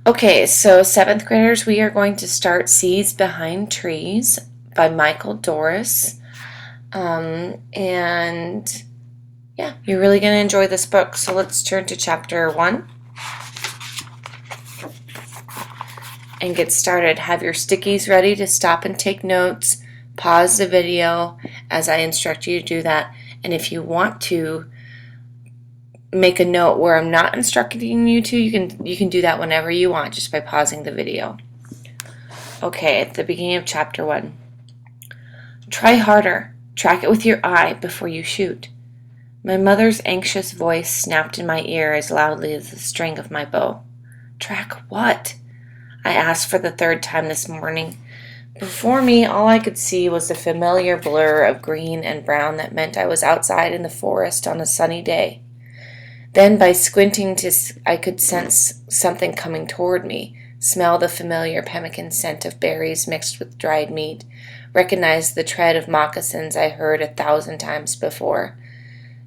Okay, so seventh graders, we are going to start Seeds Behind Trees by Michael Doris. And yeah, you're really going to enjoy this book. So let's turn to chapter 1 and get started. Have your stickies ready to stop and take notes. Pause the video as I instruct you to do that. And if you want to make a note where I'm not instructing you to, you can do that whenever you want just by pausing the video. Okay, at the beginning of chapter 1. Try harder. Track it with your eye before you shoot. My mother's anxious voice snapped in my ear as loudly as the string of my bow. Track what? I asked for the third time this morning. Before me, all I could see was the familiar blur of green and brown that meant I was outside in the forest on a sunny day. Then, by squinting, I could sense something coming toward me, smell the familiar pemmican scent of berries mixed with dried meat, recognize the tread of moccasins I heard 1,000 times before.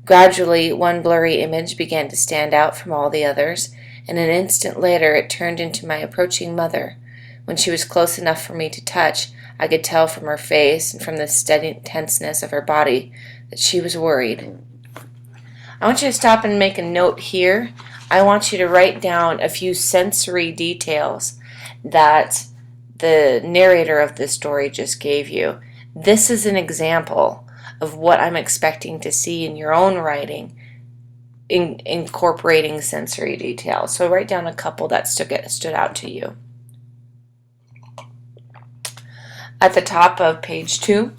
Gradually, one blurry image began to stand out from all the others, and an instant later it turned into my approaching mother. When she was close enough for me to touch, I could tell from her face and from the steady tenseness of her body that she was worried. I want you to stop and make a note here. I want you to write down a few sensory details that the narrator of this story just gave you. This is an example of what I'm expecting to see in your own writing, incorporating sensory details. So write down a couple that stood out to you. At the top of page 2,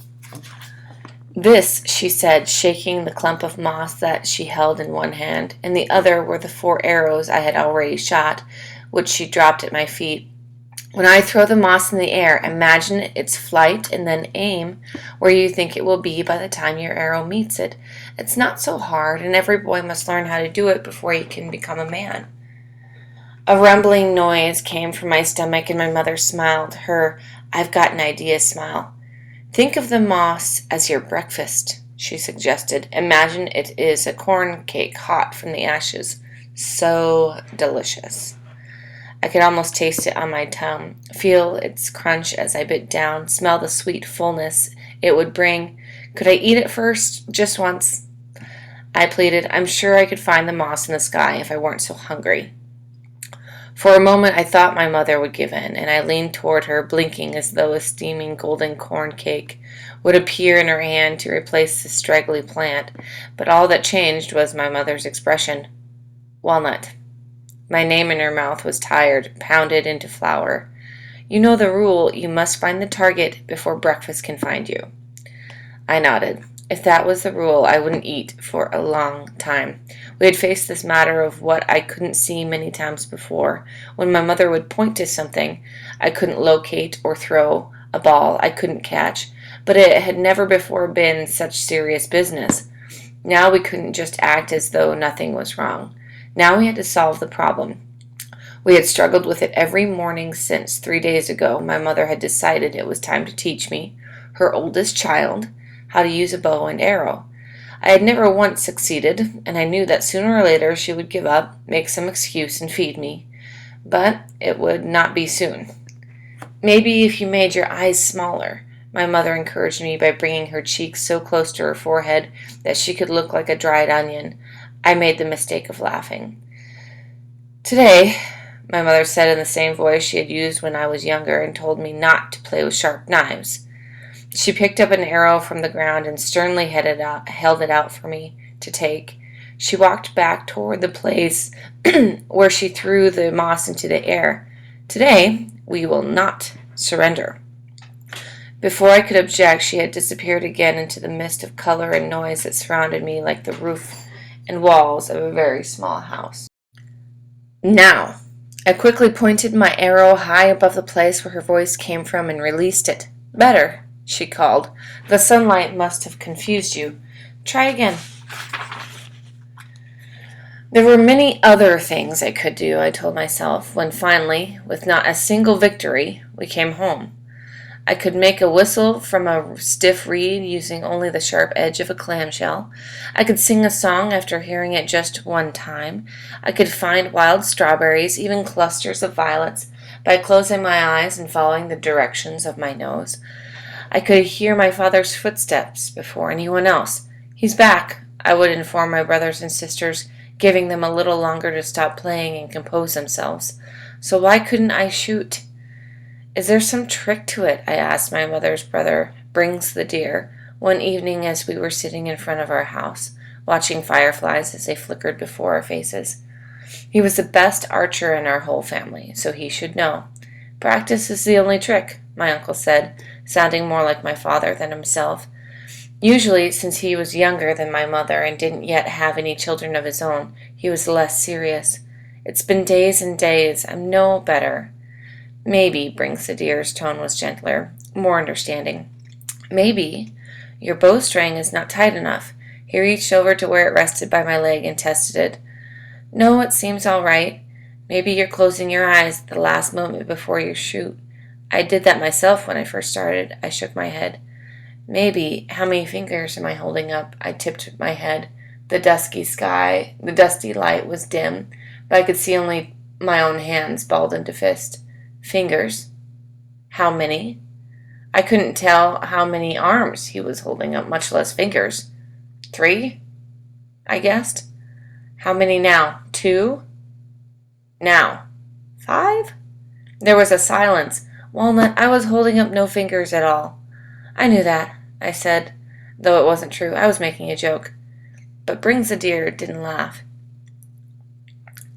this, she said, shaking the clump of moss that she held in one hand. In the other were the 4 arrows I had already shot, which she dropped at my feet. When I throw the moss in the air, imagine its flight and then aim where you think it will be by the time your arrow meets it. It's not so hard, and every boy must learn how to do it before he can become a man. A rumbling noise came from my stomach, and my mother smiled, her "I've got an idea" smile. Think of the moss as your breakfast, she suggested. Imagine it is a corn cake hot from the ashes. So delicious. I could almost taste it on my tongue, feel its crunch as I bit down, smell the sweet fullness it would bring. Could I eat it first, just once? I pleaded. I'm sure I could find the moss in the sky if I weren't so hungry. For a moment I thought my mother would give in, and I leaned toward her, blinking as though a steaming golden corn cake would appear in her hand to replace the straggly plant, but all that changed was my mother's expression. Walnut. My name in her mouth was tired, pounded into flour. You know the rule, you must find the target before breakfast can find you. I nodded. If that was the rule, I wouldn't eat for a long time. We had faced this matter of what I couldn't see many times before. When my mother would point to something I couldn't locate, or throw a ball I couldn't catch, but it had never before been such serious business. Now we couldn't just act as though nothing was wrong. Now we had to solve the problem. We had struggled with it every morning since 3 days ago. My mother had decided it was time to teach me, her oldest child, how to use a bow and arrow. I had never once succeeded, and I knew that sooner or later she would give up, make some excuse, and feed me. But it would not be soon. Maybe if you made your eyes smaller, my mother encouraged me by bringing her cheeks so close to her forehead that she could look like a dried onion. I made the mistake of laughing. Today, my mother said in the same voice she had used when I was younger and told me not to play with sharp knives. She picked up an arrow from the ground and sternly held it out for me to take. She walked back toward the place where she threw the moss into the air. Today, we will not surrender. Before I could object, she had disappeared again into the mist of color and noise that surrounded me like the roof and walls of a very small house. Now, I quickly pointed my arrow high above the place where her voice came from and released it. Better, she called. The sunlight must have confused you. Try again. There were many other things I could do, I told myself, when finally, with not a single victory, we came home. I could make a whistle from a stiff reed using only the sharp edge of a clamshell. I could sing a song after hearing it just one time. I could find wild strawberries, even clusters of violets, by closing my eyes and following the directions of my nose. I could hear my father's footsteps before anyone else. "He's back," I would inform my brothers and sisters, giving them a little longer to stop playing and compose themselves. So why couldn't I shoot? "Is there some trick to it?" I asked my mother's brother, Brings the deer, one evening as we were sitting in front of our house, watching fireflies as they flickered before our faces. He was the best archer in our whole family, so he should know. "Practice is the only trick," my uncle said, sounding more like my father than himself. Usually, since he was younger than my mother and didn't yet have any children of his own, he was less serious. "It's been days and days. I'm no better." "Maybe," Brings the deer's tone was gentler, more understanding. "Maybe your bowstring is not tight enough." He reached over to where it rested by my leg and tested it. "No, it seems all right. Maybe you're closing your eyes at the last moment before you shoot." "I did that myself when I first started." I shook my head. "Maybe. How many fingers am I holding up?" I tipped my head. The dusty light was dim, but I could see only my own hands balled into fist. "Fingers." "How many?" I couldn't tell how many arms he was holding up, much less fingers. "3, I guessed." "How many now?" "2. Now." "5?" There was a silence. "Walnut, I was holding up no fingers at all." "I knew that," I said, though it wasn't true. I was making a joke. But Brings the deer didn't laugh.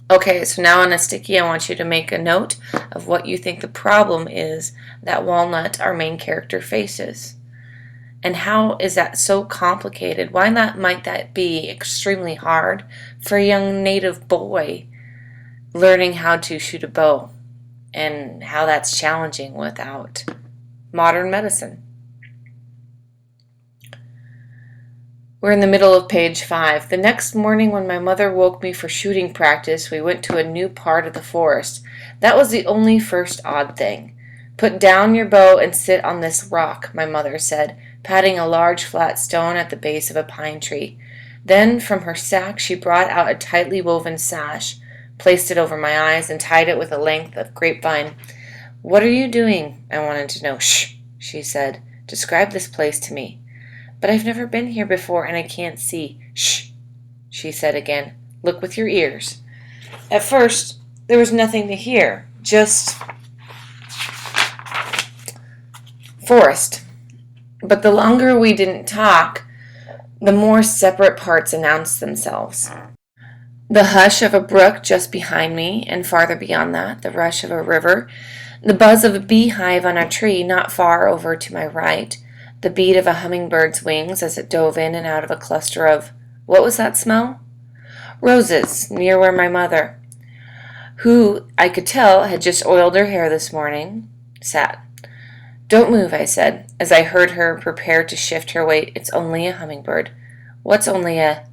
"Okay, so now on a sticky, I want you to make a note of what you think the problem is that Walnut, our main character, faces. And how is that so complicated? Why not might that be extremely hard for a young native boy learning how to shoot a bow? And how that's challenging without modern medicine." We're in the middle of page 5. "The next morning when my mother woke me for shooting practice, we went to a new part of the forest. That was the only first odd thing. 'Put down your bow and sit on this rock,' my mother said, patting a large flat stone at the base of a pine tree. Then from her sack she brought out a tightly woven sash, placed it over my eyes, and tied it with a length of grapevine. 'What are you doing?' I wanted to know. 'Shh,' she said. 'Describe this place to me.' 'But I've never been here before and I can't see.' 'Shh,' she said again. 'Look with your ears.' At first, there was nothing to hear, just forest. But the longer we didn't talk, the more separate parts announced themselves. The hush of a brook just behind me, and farther beyond that, the rush of a river, the buzz of a beehive on a tree not far over to my right, the beat of a hummingbird's wings as it dove in and out of a cluster of, what was that smell? Roses, near where my mother, who, I could tell, had just oiled her hair this morning, sat. "Don't move," I said, as I heard her prepare to shift her weight. "It's only a hummingbird." "What's only a—"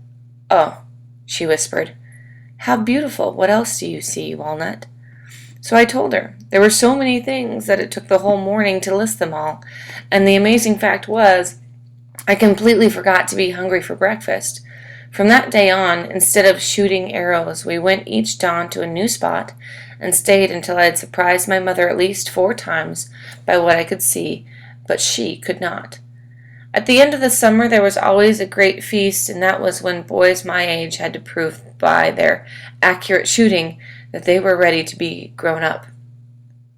"Oh," she whispered. "How beautiful. What else do you see, Walnut?" So I told her. There were so many things that it took the whole morning to list them all, and the amazing fact was, I completely forgot to be hungry for breakfast. From that day on, instead of shooting arrows, we went each dawn to a new spot and stayed until I had surprised my mother at least 4 times by what I could see, but she could not. At the end of the summer there was always a great feast, and that was when boys my age had to prove by their accurate shooting that they were ready to be grown up.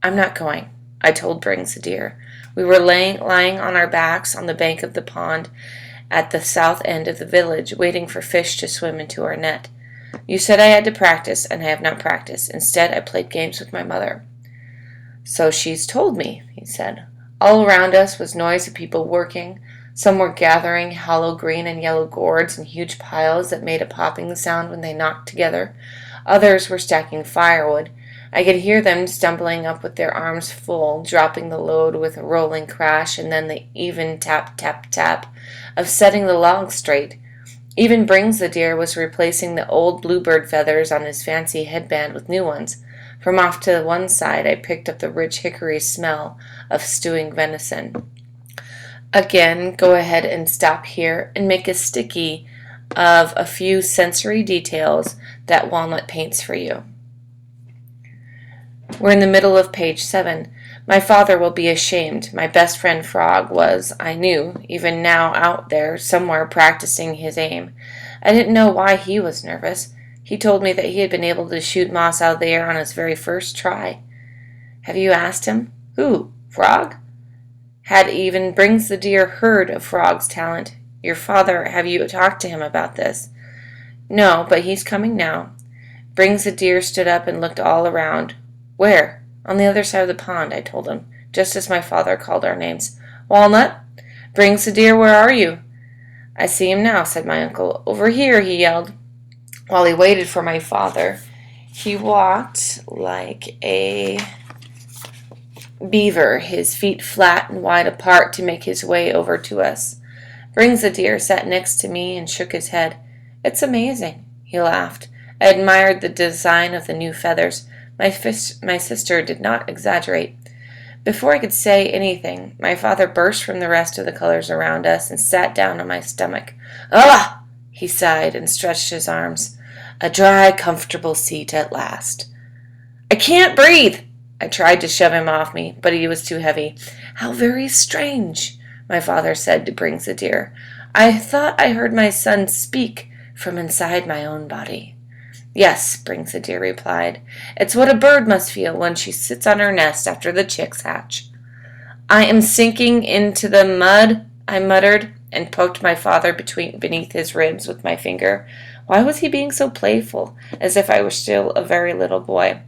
"I'm not going," I told Brings the deer. We were lying on our backs on the bank of the pond at the south end of the village, waiting for fish to swim into our net. "You said I had to practice, and I have not practiced. Instead, I played games with my mother." "So she's told me," he said. All around us was noise of people working. Some were gathering hollow green and yellow gourds in huge piles that made a popping sound when they knocked together. Others were stacking firewood. I could hear them stumbling up with their arms full, dropping the load with a rolling crash, and then the even tap, tap, tap of setting the logs straight. Even Brings the deer was replacing the old bluebird feathers on his fancy headband with new ones. From off to one side I picked up the rich hickory smell of stewing venison. Again, go ahead and stop here and make a sticky of a few sensory details that Walnut paints for you. We're in the middle of page 7. My father will be ashamed. My best friend Frog was, I knew, even now out there somewhere practicing his aim. I didn't know why he was nervous. He told me that he had been able to shoot moss out of the air on his very first try. Have you asked him? Who? Frog? Had even Brings the Deer heard of Frog's talent? Your father, have you talked to him about this? No, but he's coming now. Brings the Deer stood up and looked all around. Where? On the other side of the pond, I told him, just as my father called our names. Walnut? Brings the Deer, where are you? I see him now, said my uncle. Over here, he yelled. While he waited for my father, he walked like a beaver, his feet flat and wide apart to make his way over to us. Brings the Deer sat next to me and shook his head. It's amazing, he laughed. I admired the design of the new feathers. My sister did not exaggerate. Before I could say anything, my father burst from the rest of the colors around us and sat down on my stomach. Ah! He sighed and stretched his arms. A dry, comfortable seat at last. I can't breathe! I tried to shove him off me, but he was too heavy. How very strange, my father said to Brings the Deer. I thought I heard my son speak from inside my own body. Yes, Brings the Deer replied. It's what a bird must feel when she sits on her nest after the chicks hatch. I am sinking into the mud, I muttered, and poked my father beneath his ribs with my finger. Why was he being so playful, as if I were still a very little boy?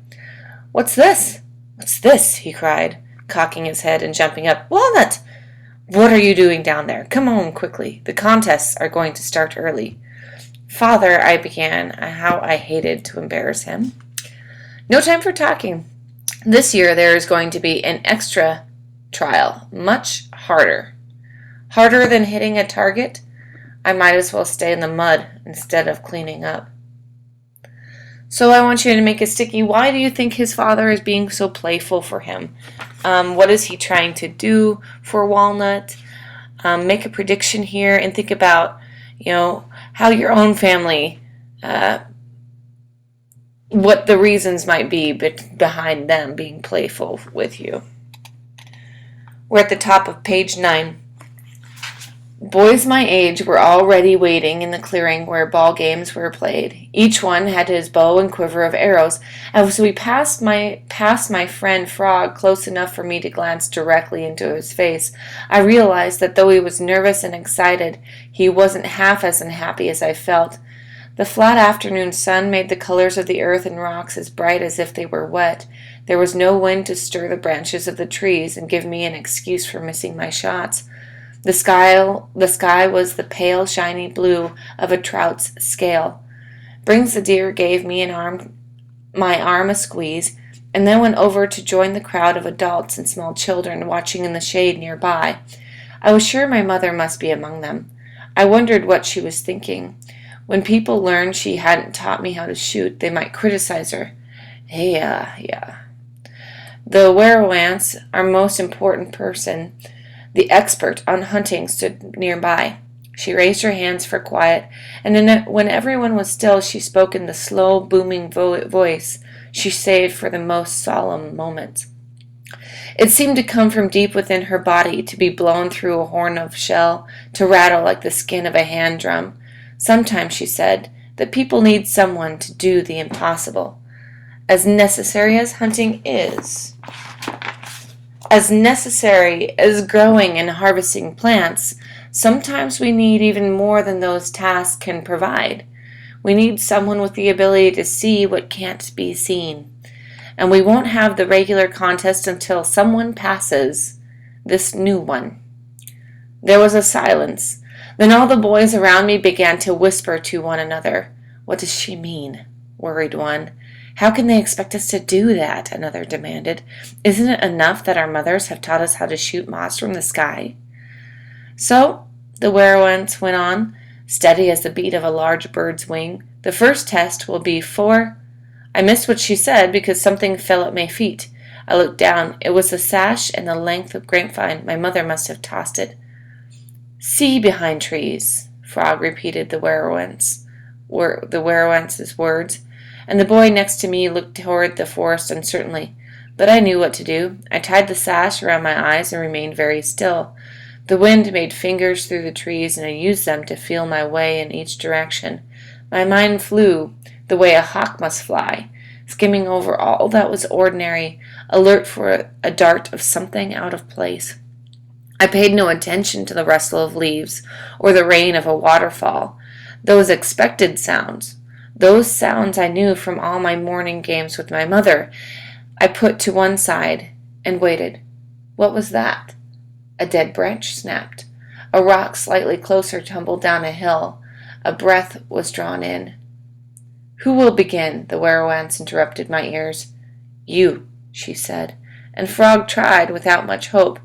What's this? What's this? He cried, cocking his head and jumping up. Walnut! What are you doing down there? Come home quickly. The contests are going to start early. Father, I began. How I hated to embarrass him. No time for talking. This year there is going to be an extra trial, much harder. Harder than hitting a target? I might as well stay in the mud instead of cleaning up. So I want you to make a sticky. Why do you think his father is being so playful for him? What is he trying to do for Walnut? Make a prediction here and think about, how your own family, what the reasons might be behind them being playful with you. We're at the top of page 9. Boys my age were already waiting in the clearing where ball games were played. Each one had his bow and quiver of arrows. As we passed my friend Frog close enough for me to glance directly into his face, I realized that though he was nervous and excited, he wasn't half as unhappy as I felt. The flat afternoon sun made the colors of the earth and rocks as bright as if they were wet. There was no wind to stir the branches of the trees and give me an excuse for missing my shots. The sky was the pale, shiny blue of a trout's scale. Brings the Deer gave me my arm a squeeze, and then went over to join the crowd of adults and small children watching in the shade nearby. I was sure my mother must be among them. I wondered what she was thinking. When people learned she hadn't taught me how to shoot, they might criticize her. Yeah. The werowance, our most important person, the expert on hunting, stood nearby. She raised her hands for quiet, and when everyone was still, she spoke in the slow, booming voice she saved for the most solemn moments. It seemed to come from deep within her body, to be blown through a horn of shell, to rattle like the skin of a hand drum. Sometimes, she said, that people need someone to do the impossible. As necessary as hunting is, as necessary as growing and harvesting plants, sometimes we need even more than those tasks can provide. We need someone with the ability to see what can't be seen. And we won't have the regular contest until someone passes this new one. There was a silence. Then all the boys around me began to whisper to one another. What does she mean? Worried one. How can they expect us to do that? Another demanded. Isn't it enough that our mothers have taught us how to shoot moss from the sky? So, the werowance went on, steady as the beat of a large bird's wing. The first test will be for... I missed what she said because something fell at my feet. I looked down. It was the sash and the length of grapevine. My mother must have tossed it. See behind trees, Frog repeated the Werowance' words, and the boy next to me looked toward the forest uncertainly. But I knew what to do. I tied the sash around my eyes and remained very still. The wind made fingers through the trees, and I used them to feel my way in each direction. My mind flew the way a hawk must fly, skimming over all that was ordinary, alert for a dart of something out of place. I paid no attention to the rustle of leaves or the rain of a waterfall, those expected sounds. Those sounds I knew from all my morning games with my mother. I put to one side and waited. What was that? A dead branch snapped. A rock slightly closer tumbled down a hill. A breath was drawn in. Who will begin? The Werowance interrupted my ears. You, she said, and Frog tried without much hope.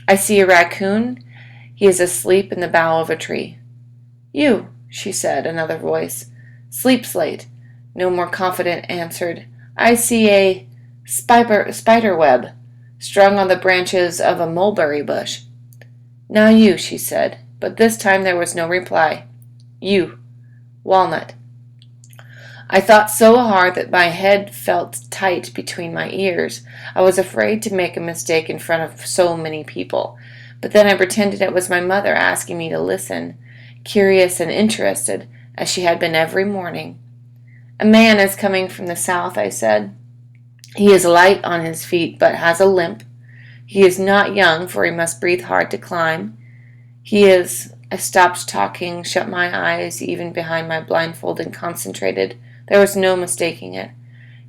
I see a raccoon. He is asleep in the bough of a tree. You, she said, another voice. Sleeps late. No more confident answered. I see a spider web strung on the branches of a mulberry bush. Now you, she said, but this time there was no reply. You, Walnut. I thought so hard that my head felt tight between my ears. I was afraid to make a mistake in front of so many people. But then I pretended it was my mother asking me to listen, curious and interested, as she had been every morning. A man is coming from the south, I said. He is light on his feet, but has a limp. He is not young, for he must breathe hard to climb. I stopped talking, shut my eyes, even behind my blindfold, and concentrated. There was no mistaking it.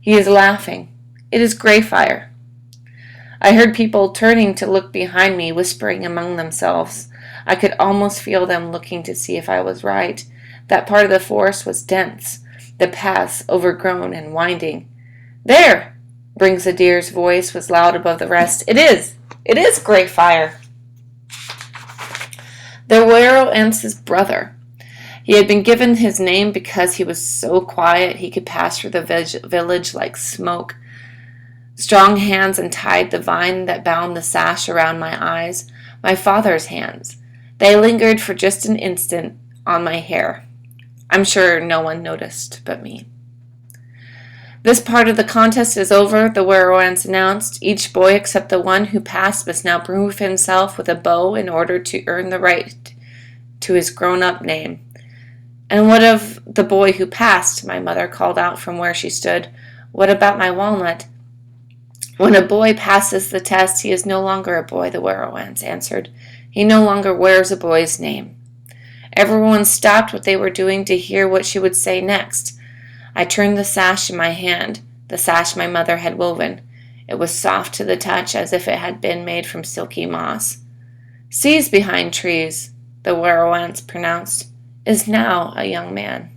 He is laughing. It is Greyfire. I heard people turning to look behind me, whispering among themselves. I could almost feel them looking to see if I was right. That part of the forest was dense, the paths overgrown and winding. There! Brings-a-Deer's voice was loud above the rest. It is Greyfire. The Werowance's brother. He had been given his name because he was so quiet he could pass through the village like smoke. Strong hands untied the vine that bound the sash around my eyes, my father's hands. They lingered for just an instant on my hair. I'm sure no one noticed but me. This part of the contest is over, the Werowance announced. Each boy except the one who passed must now prove himself with a bow in order to earn the right to his grown-up name. And what of the boy who passed? My mother called out from where she stood. What about my Walnut? When a boy passes the test, he is no longer a boy, the Werowance answered. He no longer wears a boy's name. Everyone stopped what they were doing to hear what she would say next. I turned the sash in my hand, the sash my mother had woven. It was soft to the touch, as if it had been made from silky moss. Sees behind trees, the Werowance pronounced, is now a young man.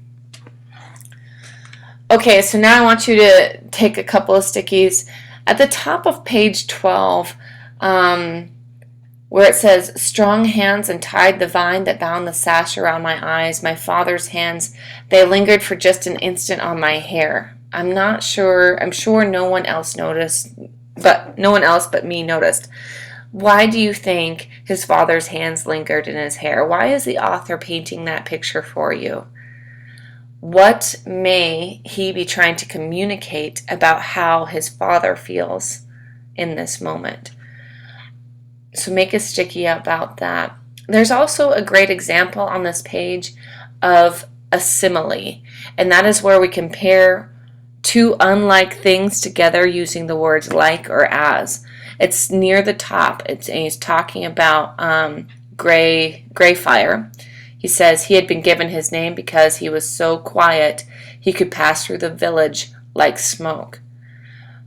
Okay, so now I want you to take a couple of stickies. At the top of page 12, where it says, strong hands untied the vine that bound the sash around my eyes, my father's hands, they lingered for just an instant on my hair. I'm sure no one else but me noticed. Why do you think his father's hands lingered in his hair? Why is the author painting that picture for you? What may he be trying to communicate about how his father feels in this moment? So make a sticky about that. There's also a great example on this page of a simile, and that is where we compare two unlike things together using the words like or as. It's near the top. He's talking about Greyfire. He says he had been given his name because he was so quiet he could pass through the village like smoke.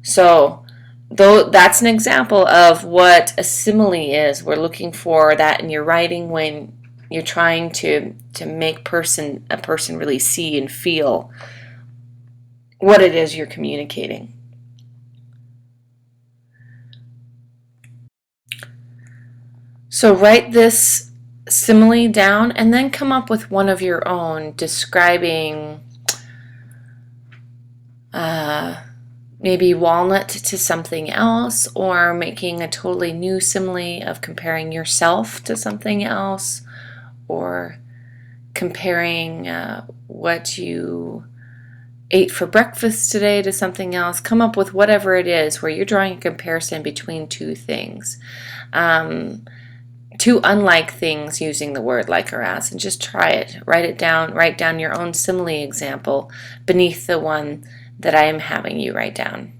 So, though that's an example of what a simile is. We're looking for that in your writing when you're trying to make a person really see and feel what it is you're communicating. So write this simile down and then come up with one of your own describing maybe walnut to something else, or making a totally new simile of comparing yourself to something else, or comparing what you ate for breakfast today to something else. Come up with whatever it is where you're drawing a comparison between two things. Two unlike things using the word like or as, and just try it. Write it down. Write down your own simile example beneath the one that I am having you write down.